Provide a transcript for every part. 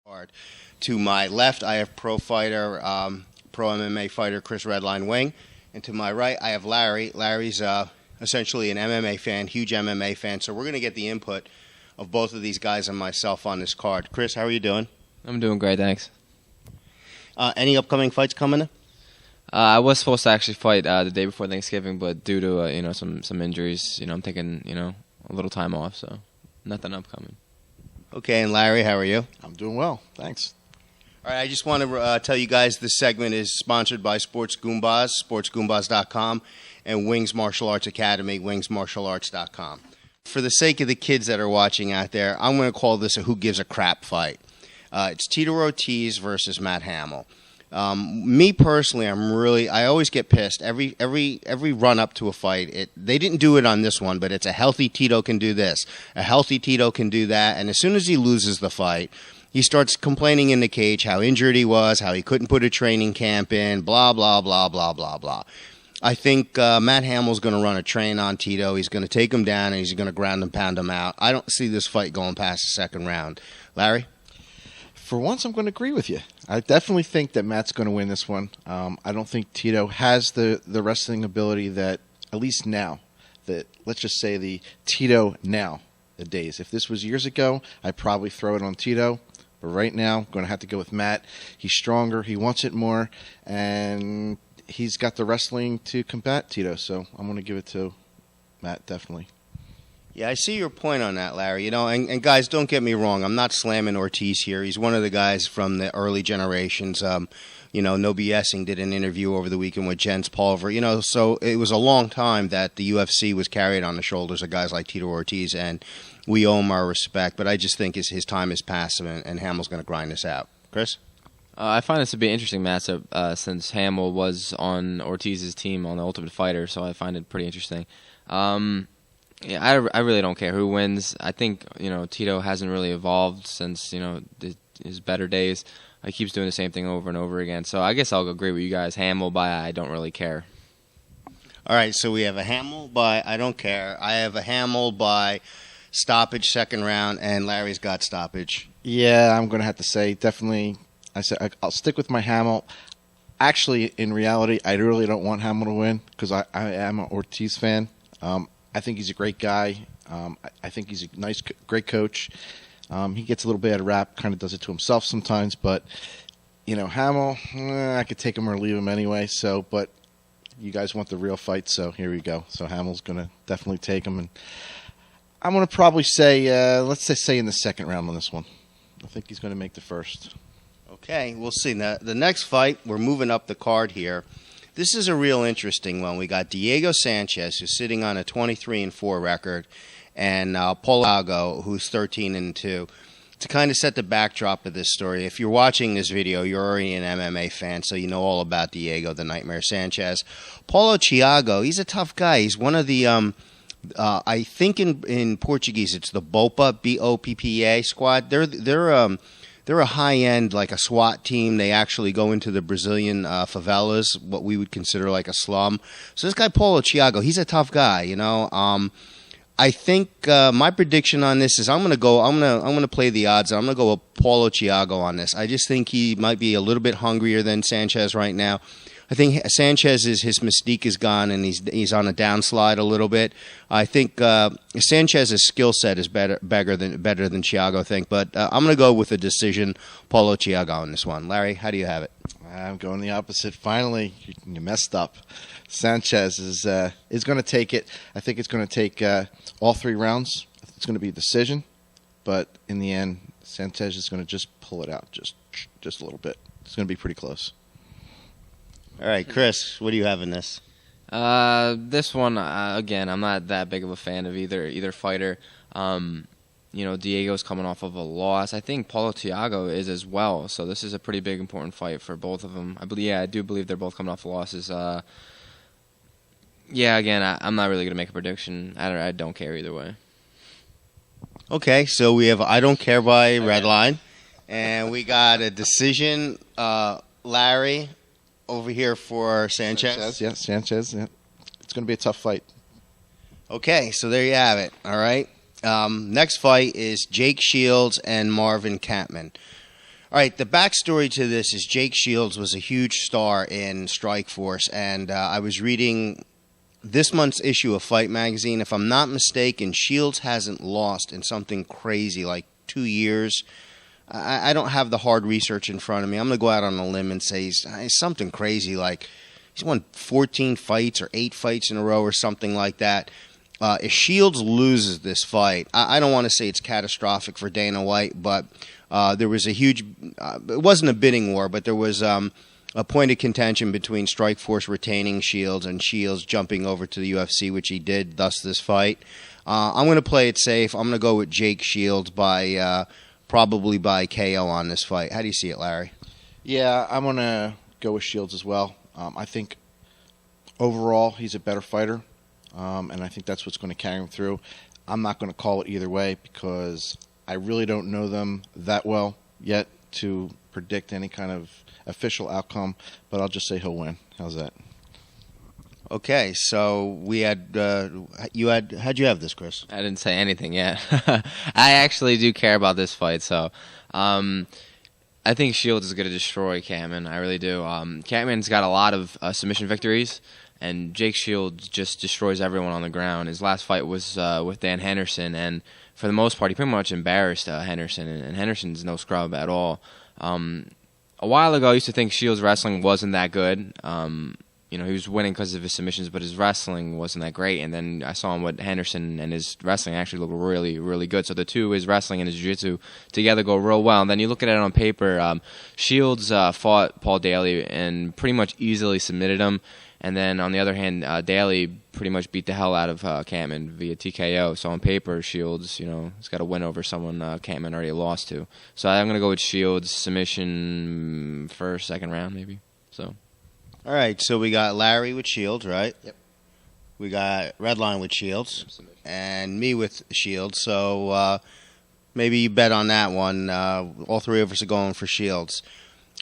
Hard. To my left, I have pro MMA fighter Chris Redline Wing, and to my right, I have Larry. Larry's essentially an MMA fan, huge MMA fan. So we're going to get the input of both of these guys and myself on this card. Chris, how are you doing? I'm doing great, thanks. Any upcoming fights coming up? I was supposed to actually fight the day before Thanksgiving, but due to some injuries, I'm taking a little time off, so nothing upcoming. Okay, and Larry, how are you? I'm doing well, thanks. All right, I just want to tell you guys this segment is sponsored by Sports Goombas, sportsgoombas.com, and Wings Martial Arts Academy, wingsmartialarts.com. For the sake of the kids that are watching out there, I'm going to call this a who gives a crap fight. It's Tito Ortiz versus Matt Hamill. Me personally, I always get pissed every run up to a fight. They didn't do it on this one, but it's a healthy Tito can do this, a healthy Tito can do that, and as soon as he loses the fight, he starts complaining in the cage how injured he was, how he couldn't put a training camp in, blah blah blah blah blah blah. I think Matt Hamill's going to run a train on Tito. He's going to take him down and he's going to ground and pound him out. I don't see this fight going past the second round. Larry? For once, I'm going to agree with you. I definitely think that Matt's going to win this one. I don't think Tito has the wrestling ability that, at least now, that let's just say the Tito now, the days. If this was years ago, I'd probably throw it on Tito. But right now, I'm going to have to go with Matt. He's stronger. He wants it more. And he's got the wrestling to combat Tito. So I'm going to give it to Matt, definitely. Yeah, I see your point on that, Larry. And guys, don't get me wrong. I'm not slamming Ortiz here. He's one of the guys from the early generations. No BSing did an interview over the weekend with Jens Pulver. So it was a long time that the UFC was carried on the shoulders of guys like Tito Ortiz, and we owe him our respect. But I just think his time is past, and Hamill's going to grind this out. Chris? I find this to be an interesting matchup since Hamill was on Ortiz's team on The Ultimate Fighter, so I find it pretty interesting. Yeah, I really don't care who wins. I think Tito hasn't really evolved since his better days. He keeps doing the same thing over and over again. So I guess I'll agree with you guys. Hamill by I don't really care. All right, so we have a Hamill by I don't care. I have a Hamill by stoppage second round, and Larry's got stoppage. Yeah, I'm going to have to say definitely. I'll stick with my Hamill. Actually, in reality, I really don't want Hamill to win because I am an Ortiz fan. I think he's a great guy. I think he's a great coach. He gets a little bad rap, kind of does it to himself sometimes. But, Hamill, I could take him or leave him anyway. So, but you guys want the real fight, so here we go. So Hamill's going to definitely take him. And I'm going to probably say, let's say in the second round on this one. I think he's going to make the first. Okay, we'll see. Now, the next fight, we're moving up the card here. This is a real interesting one. We got Diego Sanchez, who's sitting on a 23-4 record, and Paulo Thiago, who's 13-2. To kind of set the backdrop of this story, if you're watching this video, you're already an MMA fan, so you know all about Diego, the Nightmare Sanchez. Paulo Thiago, he's a tough guy. He's one of the, I think in Portuguese, it's the BOPA, B-O-P-P-A squad. They're a high-end, like a SWAT team. They actually go into the Brazilian favelas, what we would consider like a slum. So this guy, Paulo Thiago, he's a tough guy, I think my prediction on this is I'm going to play the odds. I'm going to go with Paulo Thiago on this. I just think he might be a little bit hungrier than Sanchez right now. I think Sanchez's his mystique is gone, and he's on a downslide a little bit. I think Sanchez's skill set is better than Thiago, I think. But I'm going to go with a decision, Paulo Thiago on this one. Larry, how do you have it? I'm going the opposite. Finally, you messed up. Sanchez is going to take it. I think it's going to take all 3 rounds. It's going to be a decision, but in the end, Sanchez is going to just pull it out just a little bit. It's going to be pretty close. All right, Chris, what do you have in this? This one, again, I'm not that big of a fan of either fighter. Diego's coming off of a loss. I think Paulo Thiago is as well. So this is a pretty big, important fight for both of them. I do believe they're both coming off losses. Again, I'm not really going to make a prediction. I don't care either way. Okay, so we have I don't care by Redline, and we got a decision. Larry over here for Sanchez. Sanchez. Yeah. It's going to be a tough fight. Okay, so there you have it. All right. Next fight is Jake Shields and Marvin Kampman. All right, the backstory to this is Jake Shields was a huge star in Strikeforce, and I was reading this month's issue of Fight Magazine. If I'm not mistaken, Shields hasn't lost in something crazy like 2 years. I don't have the hard research in front of me. I'm going to go out on a limb and say he's something crazy, like he's won 14 fights or 8 fights in a row or something like that. If Shields loses this fight, I don't want to say it's catastrophic for Dana White, but there was a huge it wasn't a bidding war, but there was a point of contention between Strikeforce retaining Shields and Shields jumping over to the UFC, which he did, thus this fight. I'm going to play it safe. I'm going to go with Jake Shields probably by KO on this fight. How do you see it, Larry? Yeah, I'm going to go with Shields as well. I think overall he's a better fighter, and I think that's what's going to carry him through. I'm not going to call it either way because I really don't know them that well yet to predict any kind of official outcome, but I'll just say he'll win. How's that? Okay, so we had how'd you have this, Chris? I didn't say anything yet. I actually do care about this fight, so I think Shields is going to destroy Catman. I really do. Catman's got a lot of submission victories, and Jake Shields just destroys everyone on the ground. His last fight was with Dan Henderson, and for the most part, he pretty much embarrassed Henderson, and Henderson's no scrub at all. A while ago, I used to think Shields' wrestling wasn't that good. He was winning because of his submissions, but his wrestling wasn't that great. And then I saw him with Henderson, and his wrestling actually looked really, really good. So the two, his wrestling and his jiu-jitsu, together go real well. And then you look at it on paper, Shields fought Paul Daly and pretty much easily submitted him. And then on the other hand, Daly pretty much beat the hell out of Catman via TKO. So on paper, Shields, he's got a win over someone Catman already lost to. So I'm going to go with Shields submission first, second round maybe. So. All right, so we got Larry with Shields, right? Yep. We got Redline with Shields, and me with Shields. So maybe you bet on that one. All three of us are going for Shields.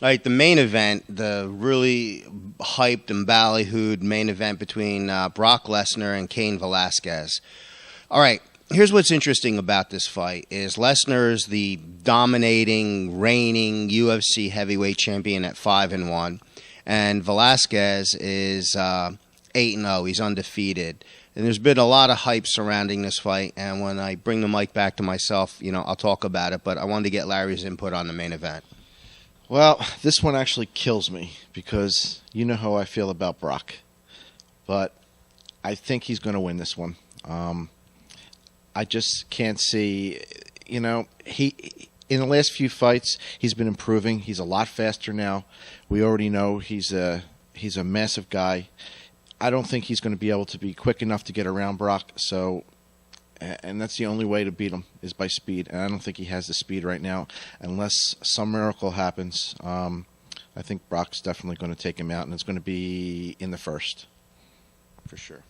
All right, the main event, the really hyped and ballyhooed main event between Brock Lesnar and Cain Velasquez. All right, here's what's interesting about this fight is Lesnar is the dominating, reigning UFC heavyweight champion at 5-1. And Velasquez is 8-0. He's undefeated. And there's been a lot of hype surrounding this fight. And when I bring the mic back to myself, I'll talk about it. But I wanted to get Larry's input on the main event. Well, this one actually kills me because you know how I feel about Brock. But I think he's going to win this one. I just can't see, he in the last few fights, he's been improving. He's a lot faster now. We already know he's a massive guy. I don't think he's going to be able to be quick enough to get around Brock. So, and that's the only way to beat him is by speed. And I don't think he has the speed right now, unless some miracle happens. I think Brock's definitely going to take him out, and it's going to be in the first, for sure.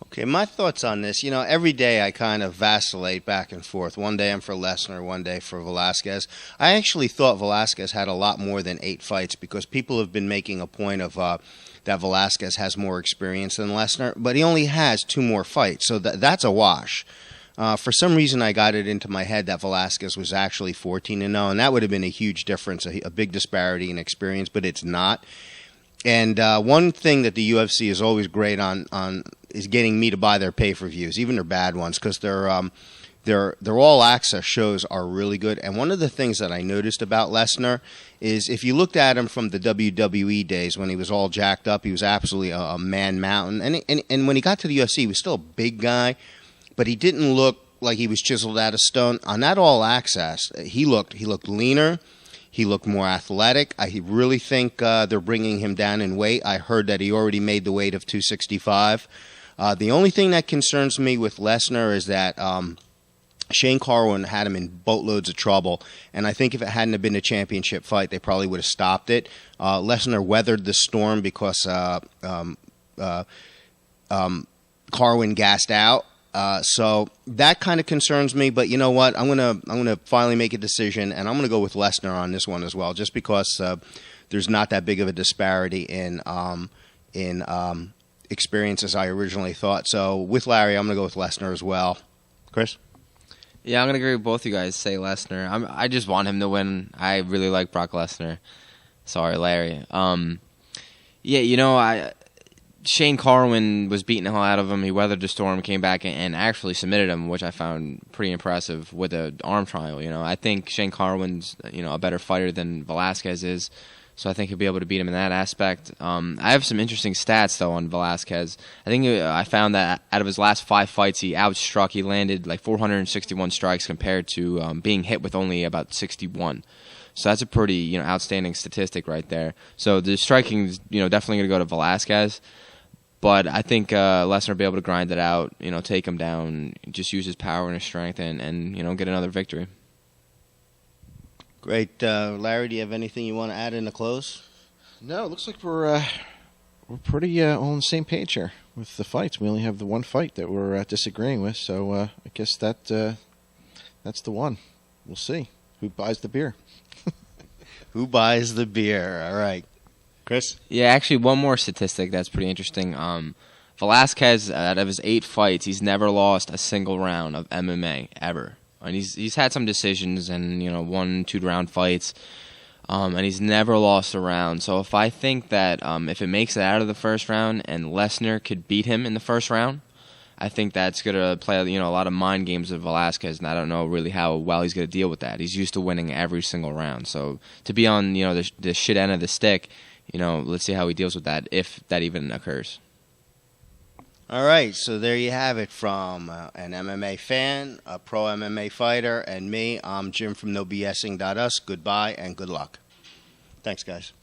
Okay, my thoughts on this, every day I kind of vacillate back and forth. One day I'm for Lesnar, one day for Velasquez. I actually thought Velasquez had a lot more than 8 fights because people have been making a point of that Velasquez has more experience than Lesnar, but he only has 2 more fights, so that's a wash. For some reason, I got it into my head that Velasquez was actually 14-0, and that would have been a huge difference, a big disparity in experience, but it's not. And one thing that the UFC is always great on is getting me to buy their pay-per-views, even their bad ones, because their all-access shows are really good. And one of the things that I noticed about Lesnar is if you looked at him from the WWE days when he was all jacked up, he was absolutely a man-mountain. And when he got to the UFC, he was still a big guy, but he didn't look like he was chiseled out of stone. On that all-access, he looked leaner. He looked more athletic. I really think they're bringing him down in weight. I heard that he already made the weight of 265. The only thing that concerns me with Lesnar is that Shane Carwin had him in boatloads of trouble, and I think if it hadn't have been a championship fight, they probably would have stopped it. Lesnar weathered the storm because Carwin gassed out. So that kind of concerns me, but you know what? I'm gonna finally make a decision, and I'm gonna go with Lesnar on this one as well, just because there's not that big of a disparity in experience as I originally thought. So with Larry, I'm gonna go with Lesnar as well. Chris? Yeah, I'm gonna agree with both you guys. Say Lesnar. I just want him to win. I really like Brock Lesnar. Sorry, Larry. Yeah, Shane Carwin was beating the hell out of him. He weathered the storm, came back, and actually submitted him, which I found pretty impressive with an arm trial. I think Shane Carwin's a better fighter than Velasquez is, so I think he'll be able to beat him in that aspect. I have some interesting stats though on Velasquez. I think I found that out of his last 5 fights, he outstruck. He landed like 461 strikes compared to being hit with only about 61. So that's a pretty outstanding statistic right there. So the striking is definitely going to go to Velasquez. But I think Lesnar will be able to grind it out, take him down, just use his power and his strength, and get another victory. Great. Larry, do you have anything you want to add in the close? No, it looks like we're pretty all on the same page here with the fights. We only have the one fight that we're disagreeing with, so I guess that's the one. We'll see. Who buys the beer? Who buys the beer? All right. Chris? Yeah, actually, one more statistic that's pretty interesting. Velasquez, out of his 8 fights, he's never lost a single round of MMA ever. And he's had some decisions and 1, 2 round fights, and he's never lost a round. So if I think that if it makes it out of the first round and Lesnar could beat him in the first round, I think that's gonna play a lot of mind games with Velasquez, and I don't know really how well he's gonna deal with that. He's used to winning every single round, so to be on the shit end of the stick. Let's see how he deals with that, if that even occurs. All right, so there you have it from an MMA fan, a pro MMA fighter, and me. I'm Jim from NoBSing.us. Goodbye and good luck. Thanks, guys.